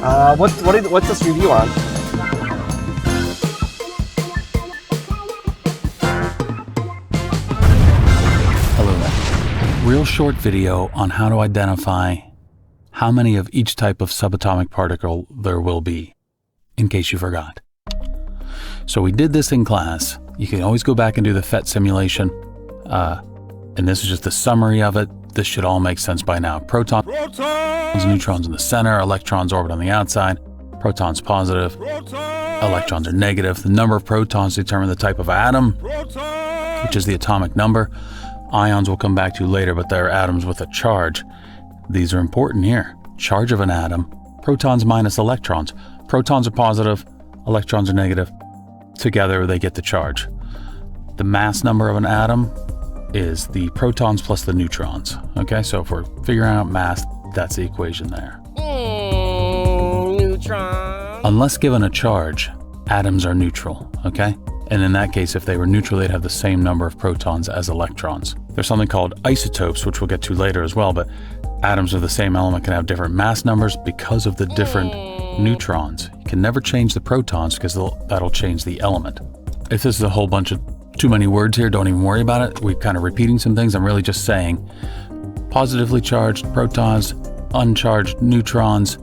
What's this review on? Hello there. Real short video on how to identify how many of each type of subatomic particle there will be, in case you forgot. So we did this in class. You can always go back and do the PhET simulation. And this is just the summary of it. This should all make sense by now. Protons, neutrons in the center, electrons orbit on the outside, protons positive, electrons are negative. The number of protons determine the type of atom, which is the atomic number. Ions will come back to later, but they're atoms with a charge. These are important here. Charge of an atom, protons minus electrons. Protons are positive, electrons are negative. Together they get the charge. The mass number of an atom is the protons plus the neutrons. Okay, so if we're figuring out mass, that's the equation there. Neutron. Unless given a charge, atoms are neutral, okay? And in that case, if they were neutral, they'd have the same number of protons as electrons. There's something called isotopes, which we'll get to later as well, but atoms of the same element can have different mass numbers because of the different neutrons. You can never change the protons because that'll change the element. If this is a whole bunch of too many words here, don't even worry about it. We're kind of repeating some things. I'm really just saying positively charged protons, uncharged neutrons.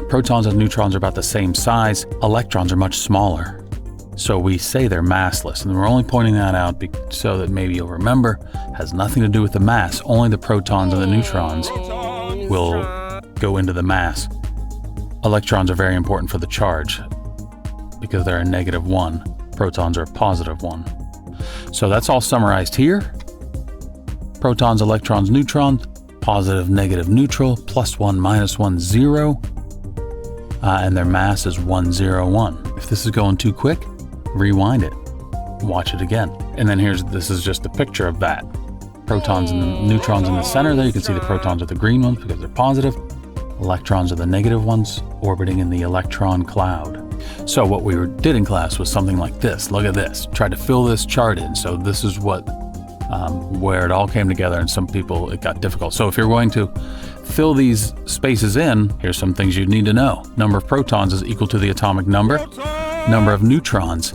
Protons and neutrons are about the same size. Electrons are much smaller. So we say they're massless, and we're only pointing that out so that maybe you'll remember. It has nothing to do with the mass. Only the protons and the neutrons will go into the mass. Electrons are very important for the charge because they're a -1. Protons are a +1. So that's all summarized here. Protons, electrons, neutrons, positive, negative, neutral, +1, -1, 0. And their mass is 1, 0, 1. If this is going too quick, rewind it. Watch it again. And then this is just a picture of that. Protons and neutrons in the center there. You can see the protons are the green ones because they're positive. Electrons are the negative ones orbiting in the electron cloud. So what we did in class was something like this. Look at this. Tried to fill this chart in. So this is where it all came together, and some people it got difficult. So if you're going to fill these spaces in, here's some things you need to know. Number of protons is equal to the atomic number. Number of neutrons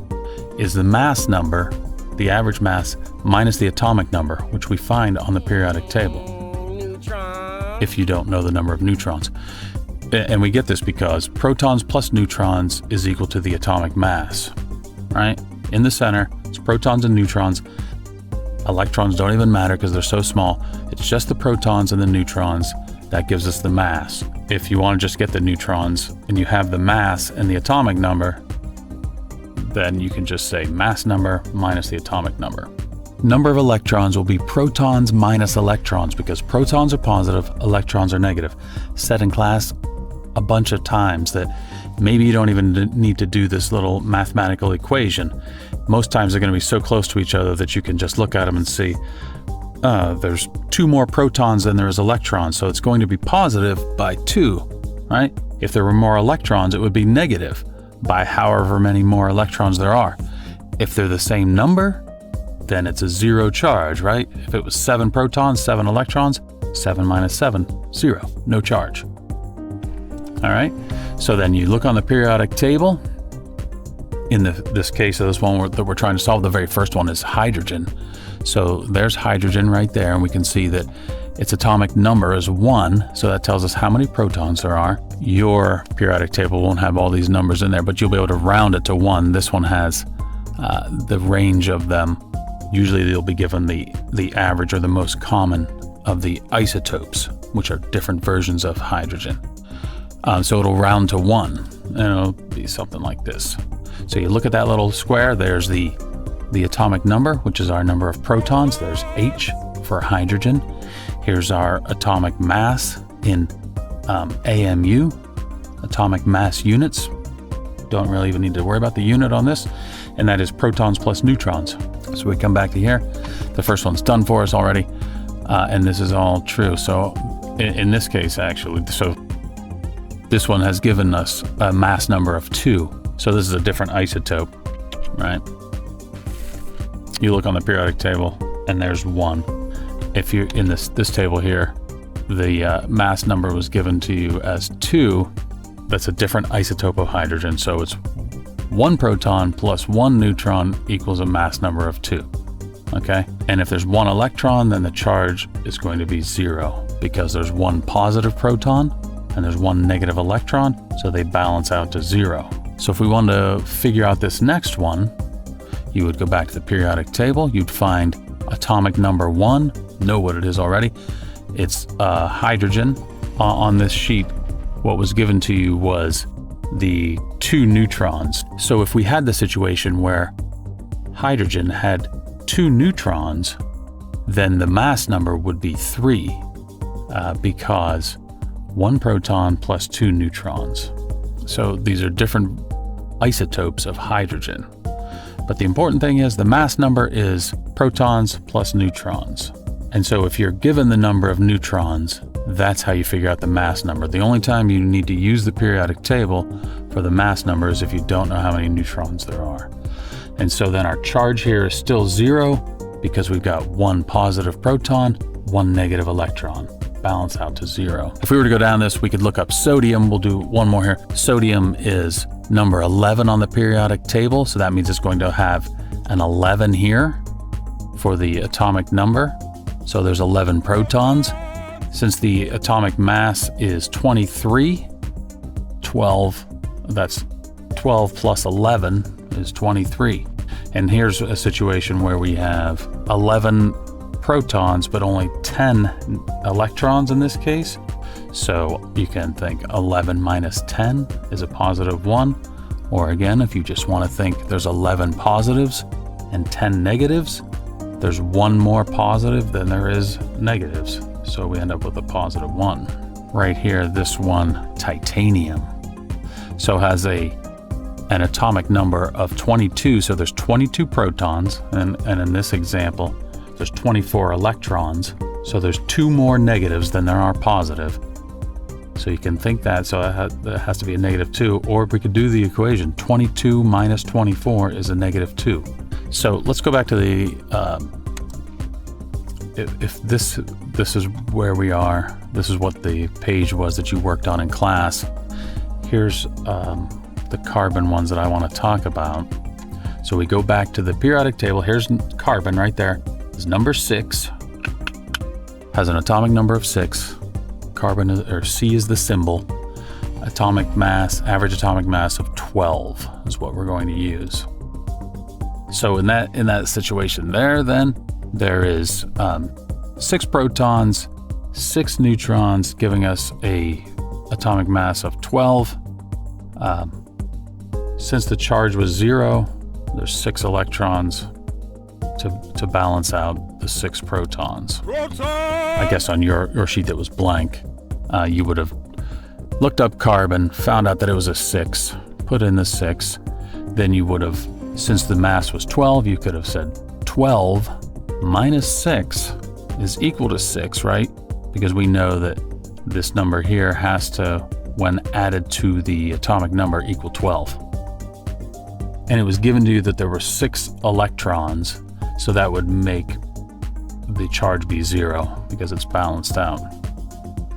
is the mass number, the average mass, minus the atomic number, which we find on the periodic table. If you don't know the number of neutrons. And we get this because protons plus neutrons is equal to the atomic mass, right? In the center, it's protons and neutrons. Electrons don't even matter because they're so small. It's just the protons and the neutrons that gives us the mass. If you want to just get the neutrons and you have the mass and the atomic number, then you can just say mass number minus the atomic number. Number of electrons will be protons minus electrons because protons are positive, electrons are negative. Said in class a bunch of times that maybe you don't even need to do this little mathematical equation. Most times they're going to be so close to each other that you can just look at them and see there's 2 more protons than there is electrons, so it's going to be positive by 2, right? If there were more electrons, it would be negative by however many more electrons there are. If they're the same number, then it's a 0 charge, right? If it was 7 protons, 7 electrons, 7 minus 7, 0, no charge. All right, so then you look on the periodic table. In this case of this one that we're trying to solve, the very first one is hydrogen. So there's hydrogen right there, and we can see that its atomic number is 1, so that tells us how many protons there are. Your periodic table won't have all these numbers in there, but you'll be able to round it to 1. This one has the range of them. Usually they'll be given the average or the most common of the isotopes, which are different versions of hydrogen. So it'll round to 1, and it'll be something like this. So you look at that little square, there's the atomic number, which is our number of protons. There's H for hydrogen. Here's our atomic mass in AMU, atomic mass units. Don't really even need to worry about the unit on this, and that is protons plus neutrons. So we come back to here. The first one's done for us already, and this is all true. So in this case, actually, so this one has given us a mass number of 2. So this is a different isotope, right? You look on the periodic table and there's 1. If you're in this table here, the mass number was given to you as 2, that's a different isotope of hydrogen. So it's 1 proton plus 1 neutron equals a mass number of 2. Okay? And if there's 1 electron, then the charge is going to be 0 because there's 1 positive proton and there's 1 negative electron, so they balance out to 0. So if we wanted to figure out this next one, you would go back to the periodic table, you'd find atomic number 1, know what it is already. It's hydrogen. On this sheet, what was given to you was the 2 neutrons. So if we had the situation where hydrogen had 2 neutrons, then the mass number would be 3 because 1 proton plus 2 neutrons. So these are different isotopes of hydrogen. But the important thing is the mass number is protons plus neutrons. And so if you're given the number of neutrons, that's how you figure out the mass number. The only time you need to use the periodic table for the mass number is if you don't know how many neutrons there are. And so then our charge here is still 0 because we've got 1 positive proton, 1 negative electron. Balance out to 0. If we were to go down this, we could look up sodium. We'll do one more here. Sodium is number 11 on the periodic table, so that means it's going to have an 11 here for the atomic number. So there's 11 protons. Since the atomic mass is 23, 12, that's 12 plus 11 is 23. And here's a situation where we have 11 protons, but only 10 electrons in this case. So you can think 11 minus 10 is a positive 1. Or again, if you just want to think there's 11 positives and 10 negatives, there's 1 more positive than there is negatives. So we end up with a positive 1. Right here, this one, titanium. So has an atomic number of 22. So there's 22 protons. And in this example, there's 24 electrons. So there's 2 more negatives than there are positive. So you can think that, so it has to be a negative 2, or we could do the equation. 22 minus 24 is a negative 2. So let's go back to the, if this is where we are, this is what the page was that you worked on in class. Here's the carbon ones that I want to talk about. So we go back to the periodic table. Here's carbon right there. It's number 6, has an atomic number of 6. Carbon or C is the symbol. Atomic mass, average atomic mass of 12 is what we're going to use. So in that situation then there is 6 protons, 6 neutrons, giving us a atomic mass of 12. Since the charge was 0, there's 6 electrons to balance out the 6 protons. I guess on your sheet that was blank, you would have looked up carbon, found out that it was a 6, put in the 6, then you would have, since the mass was 12, you could have said 12 minus 6 is equal to 6, right? Because we know that this number here has to, when added to the atomic number, equal 12. And it was given to you that there were 6 electrons, so that would make the charge be 0 because it's balanced out.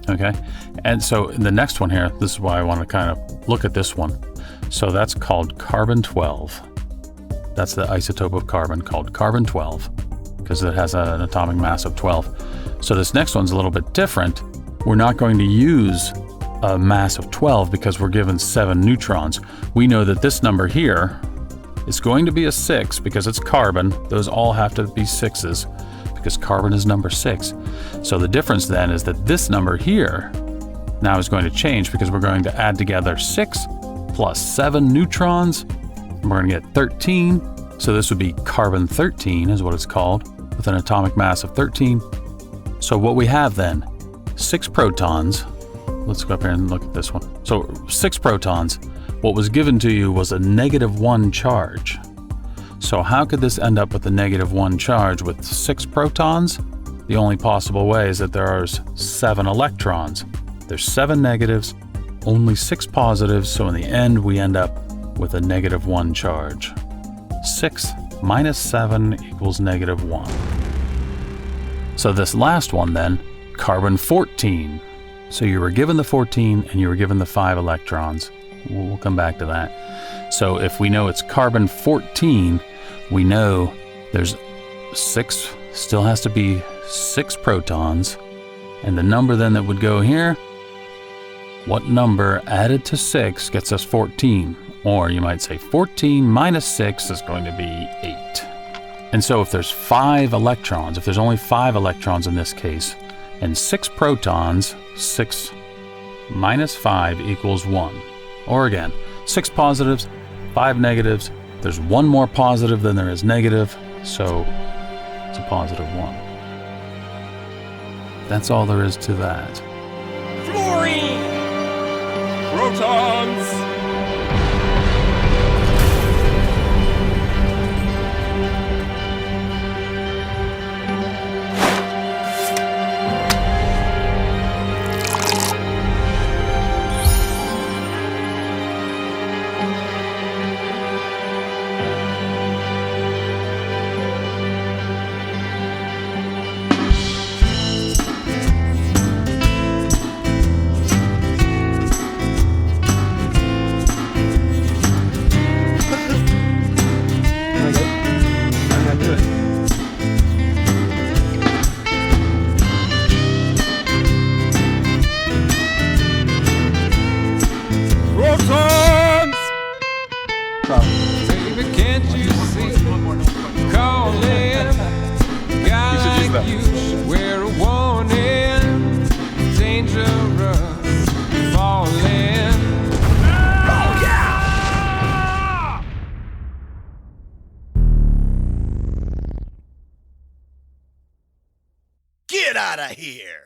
Okay, and so in the next one here, this is why I want to kind of look at this one. So that's called carbon 12. That's the isotope of carbon called carbon 12 because it has an atomic mass of 12. So this next one's a little bit different. We're not going to use a mass of 12 because we're given 7 neutrons. We know that this number here is going to be a 6 because it's carbon. Those all have to be 6s because carbon is number 6. So the difference then is that this number here now is going to change because we're going to add together 6 plus 7 neutrons. And we're going to get 13. So this would be carbon 13 is what it's called, with an atomic mass of 13. So what we have then, 6 protons. Let's go up here and look at this one. So 6 protons. What was given to you was a -1 charge. So how could this end up with a -1 charge with 6 protons? The only possible way is that there are 7 electrons. There's 7 negatives, only 6 positives, so in the end we end up with a -1 charge. 6 minus 7 equals -1. So this last one then, carbon 14. So you were given the 14 and you were given the 5 electrons. We'll come back to that. So if we know it's carbon 14, we know there's 6, still has to be 6 protons. And the number then that would go here, what number added to 6 gets us 14? Or you might say 14 minus 6 is going to be 8. And so if there's 5 electrons, if there's only 5 electrons in this case, and 6 protons, 6 minus 5 equals 1. Or again, 6 positives, 5 negatives. There's 1 more positive than there is negative, so it's a positive 1. That's all there is to that. Fluorine! Protons! Protons! Baby, can't you see? Calling. Guy like you should wear a warning. Dangerous. Falling. Oh, yeah! Get out of here!